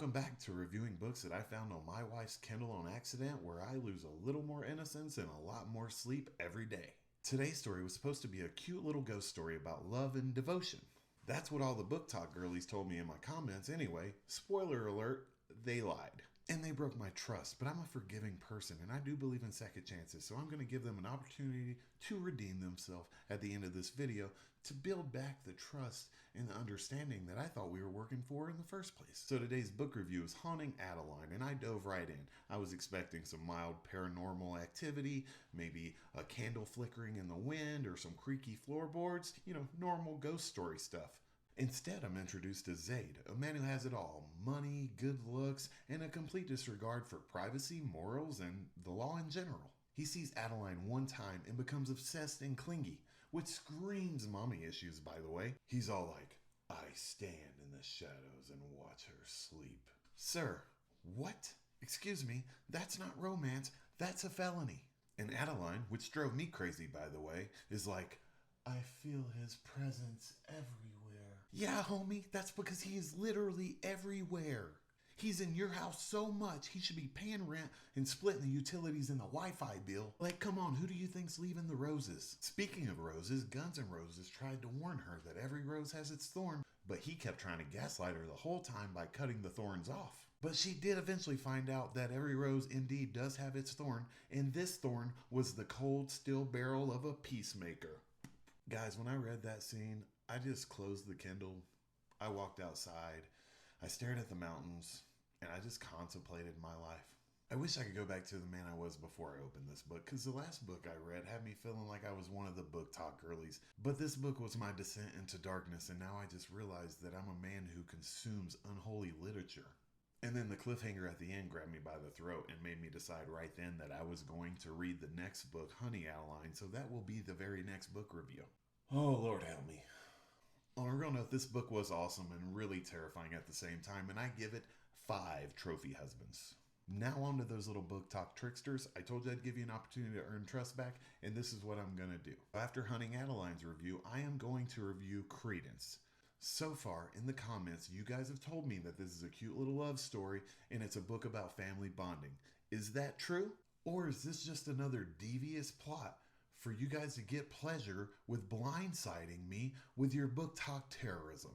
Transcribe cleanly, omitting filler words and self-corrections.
Welcome back to reviewing books that I found on my wife's Kindle on accident, where I lose a little more innocence and a lot more sleep every day. Today's story was supposed to be a cute little ghost story about love and devotion. That's what all the book talk girlies told me in my comments anyway. Spoiler alert, they lied. And they broke my trust, but I'm a forgiving person and I do believe in second chances, so I'm going to give them an opportunity to redeem themselves at the end of this video to build back the trust and the understanding that I thought we were working for in the first place. So today's book review is Haunting Adeline, and I dove right in. I was expecting some mild paranormal activity, maybe a candle flickering in the wind or some creaky floorboards, normal ghost story stuff. Instead, I'm introduced to Zaid, a man who has it all: money, good looks, and a complete disregard for privacy, morals, and the law in general. He sees Adeline one time and becomes obsessed and clingy, which screams mommy issues, by the way. He's all like, "I stand in the shadows and watch her sleep." Sir, what? Excuse me, that's not romance, that's a felony. And Adeline, which drove me crazy, by the way, is like, "I feel his presence everywhere." Yeah, homie, that's because he is literally everywhere. He's in your house so much, he should be paying rent and splitting the utilities and the Wi-Fi bill. Like, come on, who do you think's leaving the roses? Speaking of roses, Guns N' Roses tried to warn her that every rose has its thorn, but he kept trying to gaslight her the whole time by cutting the thorns off. But she did eventually find out that every rose indeed does have its thorn, and this thorn was the cold steel barrel of a peacemaker. Guys, when I read that scene, I just closed the Kindle, I walked outside, I stared at the mountains, and I just contemplated my life. I wish I could go back to the man I was before I opened this book, because the last book I read had me feeling like I was one of the book talk girlies. But this book was my descent into darkness, and now I just realized that I'm a man who consumes unholy literature. And then the cliffhanger at the end grabbed me by the throat and made me decide right then that I was going to read the next book, Honey Adeline, so that will be the very next book review. Oh, Lord help me. On a real note, this book was awesome and really terrifying at the same time, and I give it 5 trophy husbands. Now on to those little book talk tricksters. I told you I'd give you an opportunity to earn trust back, and this is what I'm going to do. After Hunting Adeline's review, I am going to review Credence. So far, in the comments, you guys have told me that this is a cute little love story and it's a book about family bonding. Is that true? Or is this just another devious plot for you guys to get pleasure with blindsiding me with your book talk terrorism?